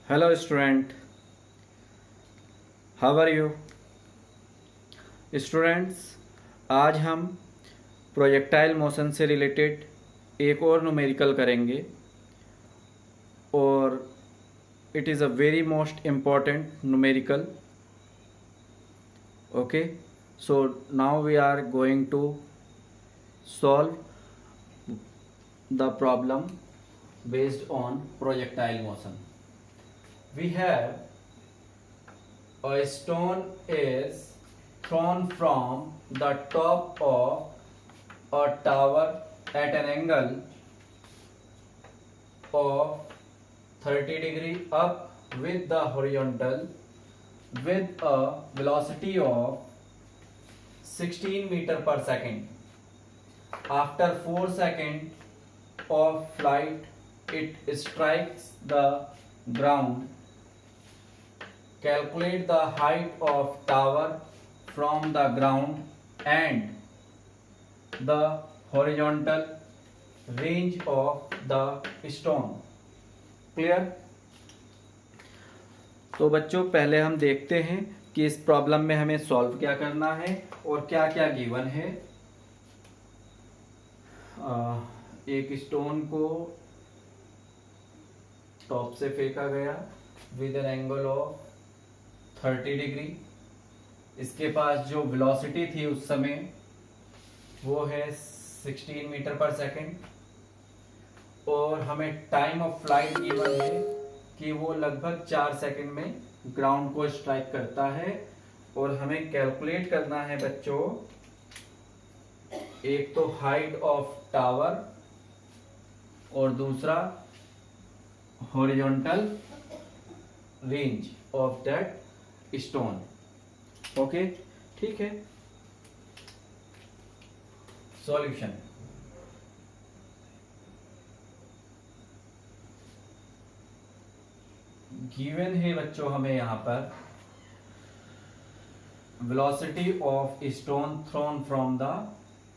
Hello student, how are you students. आज हम projectile motion से रिलेटेड एक और न्यूमेरिकल करेंगे और it is a very most important numerical. Okay, so now we are going to solve the problem based on projectile motion. We have a stone is thrown from the top of a tower at an angle of 30 degree up with the horizontal with a velocity of 16 meter per second. After 4 seconds of flight, it strikes the ground. Calculate the height of tower from the ground and the horizontal range of the stone. Clear? तो बच्चों, पहले हम देखते हैं कि इस problem में हमें सॉल्व क्या करना है और क्या क्या गिवन है। एक स्टोन को टॉप से फेंका गया with an angle of 30 degree. इसके पास जो वेलोसिटी थी उस समय वो है 16 मीटर पर सेकंड और हमें टाइम ऑफ फ्लाइट गिवन है कि वो लगभग 4 सेकंड में ग्राउंड को स्ट्राइक करता है। और हमें कैलकुलेट करना है बच्चों, एक तो हाइट ऑफ टावर और दूसरा horizontal range of that stone. Okay, ठीक है। सॉल्यूशन, गिवन है बच्चों हमें यहां पर velocity of stone thrown from the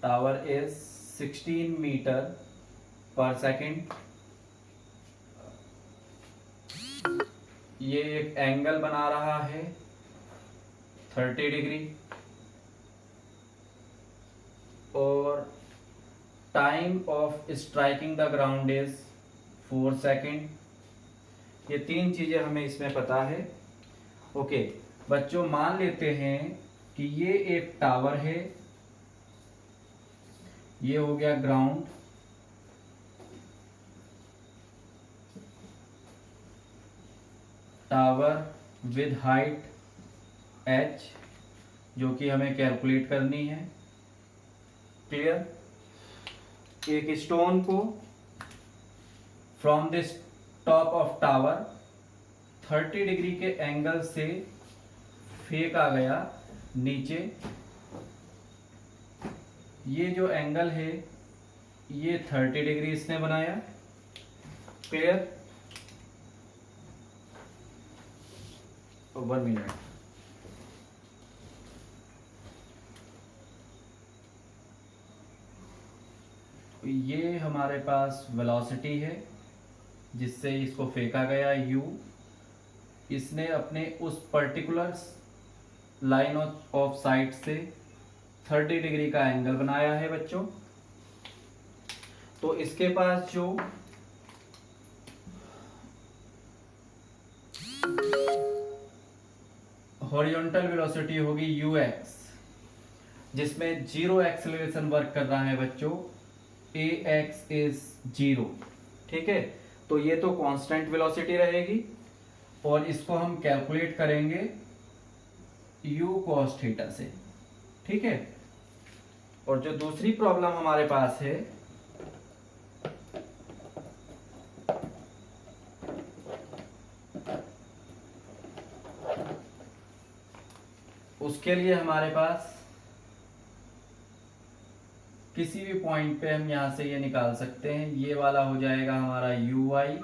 tower is 16 metre per second. ये एक एंगल बना रहा है 30 डिग्री और time of striking the ground is 4 second. ये 3 चीजें हमें इसमें पता है। ओके बच्चों, मान लेते हैं कि ये एक टावर है, ये हो गया ground, tower with height h जो कि हमें कैलकुलेट करनी है। क्लियर? एक स्टोन को from this top of tower 30 degree के एंगल से फेंका गया नीचे। ये जो एंगल है ये 30 डिग्री इसने बनाया। क्लियर? 1 मिनट। ये हमारे पास वेलोसिटी है जिससे इसको फेंका गया u। इसने अपने उस पर्टिकुलर लाइन ऑफ साइट से 30 डिग्री का एंगल बनाया है बच्चों। तो इसके पास जो हॉरिजॉन्टल वेलोसिटी होगी ux, जिसमें 0 एक्सेलरेशन वर्क कर रहा है बच्चों, ax इज 0। ठीक है, तो ये तो कांस्टेंट वेलोसिटी रहेगी और इसको हम कैलकुलेट करेंगे u cos थीटा से। ठीक है, और जो दूसरी प्रॉब्लम हमारे पास है उसके लिए हमारे पास किसी भी पॉइंट पे हम यहां से ये निकाल सकते हैं। ये वाला हो जाएगा हमारा ui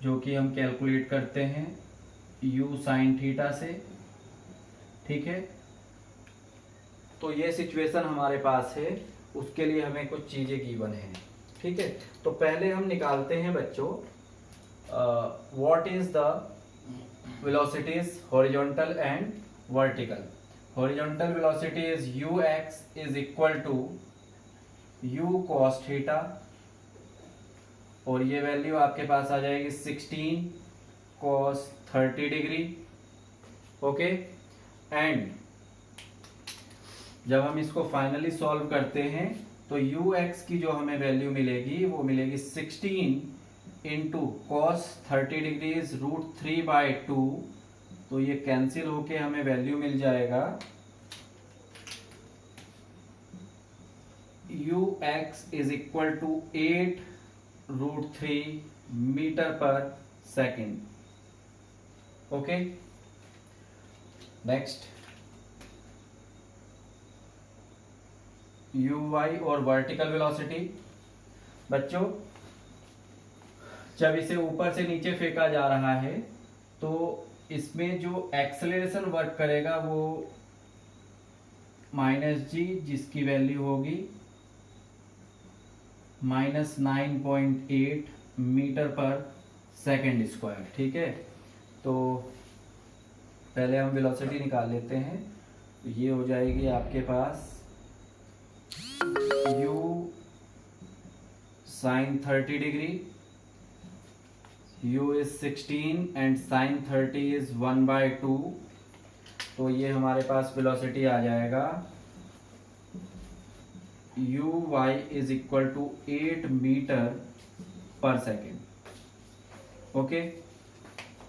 जो कि हम कैलकुलेट करते हैं u sin थीटा से। ठीक है, तो ये सिचुएशन हमारे पास है, उसके लिए हमें कुछ चीजें गिवन है। ठीक है, तो पहले हम निकालते हैं बच्चों what is the velocities horizontal and vertical. Horizontal velocity is ux is equal to u cos theta, और ये वैल्यू आपके पास आ जाएगी 16 cos 30 डिग्री. ओके, एंड जब हम इसको फाइनली सॉल्व करते हैं तो ux की जो हमें वैल्यू मिलेगी वो मिलेगी 16 इंटू कॉस 30 डिग्रीज √3/2. तो ये कैंसिल होके हमें वैल्यू मिल जाएगा ux is equal to 8√3 metre per second. Okay, next uy और वर्टिकल वेलोसिटी. बच्चों, जब इसे ऊपर से नीचे फेंका जा रहा है तो इसमें जो एक्सेलरेशन वर्क करेगा वो -g, जिसकी वैल्यू होगी -9.8 मीटर पर सेकेंड स्क्वायर. ठीक है, तो पहले हम वेलोसिटी निकाल लेते हैं. तो ये हो जाएगी आपके पास u sin 30 degree, u is 16 and sin 30 is 1/2. तो ये हमारे पास वेलोसिटी आ जाएगा uy is equal to 8 metre per second. Okay,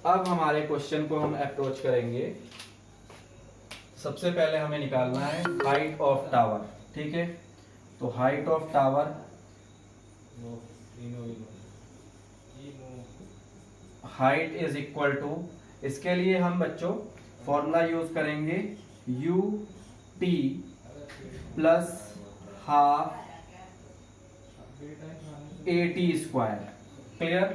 अब हमारे क्वेश्चन को हम अप्रोच करेंगे. सबसे पहले हमें निकालना है हाइट ऑफ टावर. ठीक है, तो height of tower height is equal to, इसके लिए हम बच्चों फॉर्मूला यूज करेंगे u t plus half a t square. Clear?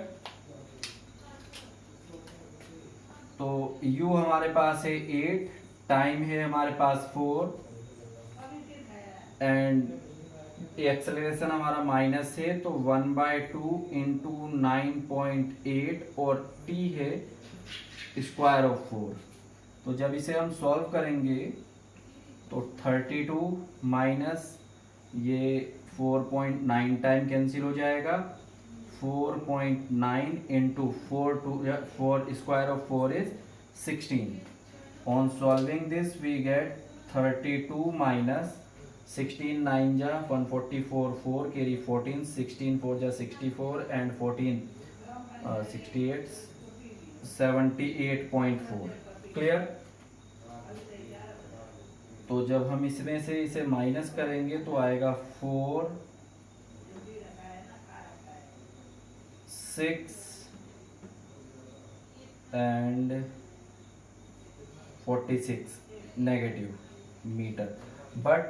तो u हमारे पास है 8, टाइम है हमारे पास 4 एंड एक्सेलरेशन हमारा माइनस है तो 1/2 इंटू 9.8 और t है स्क्वायर ऑफ 4. तो जब इसे हम सॉल्व करेंगे तो 32 माइनस ये 4.9 टाइम कैंसिल हो जाएगा. 4.9 into 4 square of 4 is 16. On solving this we get 32 minus 16 9 जा 144 4 carry 14 16 4 जा 64 and 14 68 78.4. क्लियर? तो जब हम इसमें से इसे माइनस करेंगे तो आएगा 4 6 and 46 negative metre. But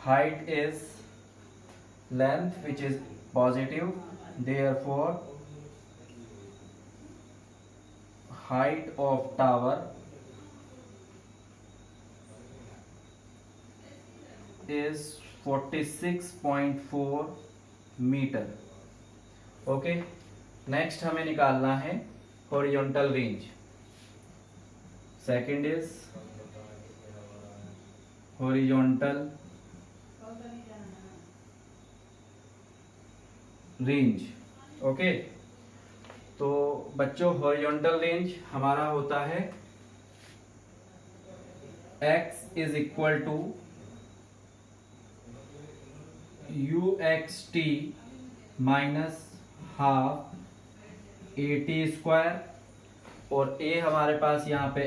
height is length which is positive, therefore height of tower is 46.4 metre. Okay, next हमें निकालना है horizontal range. Second is horizontal range. Okay, तो बच्चों हॉरिजॉन्टल रेंज हमारा होता है x is equal to UXT minus half AT square, और a हमारे पास यहाँ पे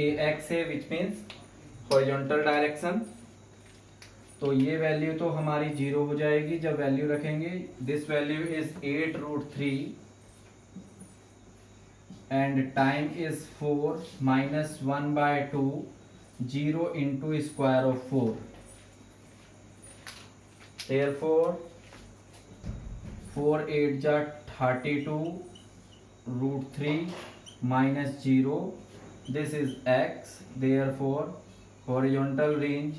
AX है विच मीन्स हॉरिजॉन्टल डायरेक्शन. तो ये वैल्यू तो हमारी 0 हो जाएगी जब वैल्यू रखेंगे. This value is 8√3 and time is 4 minus 1/2 0 into square of 4. therefore 4 8 जा 32√3 minus 0. This is x. Therefore horizontal range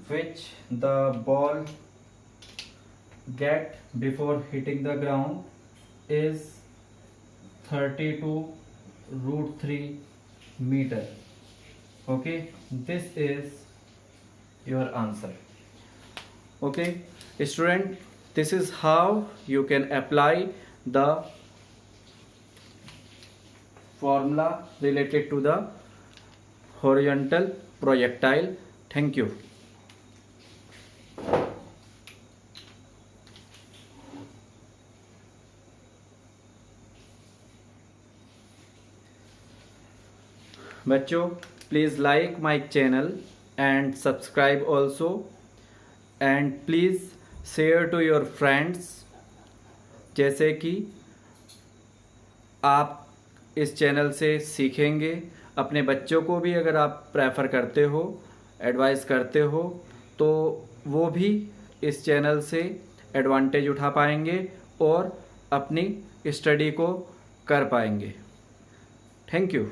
which the ball get before hitting the ground is 32√3 meter. Okay, this is your answer. Okay student, this is how you can apply the formula related to the horizontal projectile. Thank you. बच्चों, please like my channel and subscribe also, and please share to your friends, जैसे कि आप इस channel से सीखेंगे। अपने बच्चों को भी अगर आप प्रेफर करते हो, एडवाइस करते हो, तो वो भी इस चैनल से एडवांटेज उठा पाएंगे और अपनी स्टडी को कर पाएंगे। Thank you.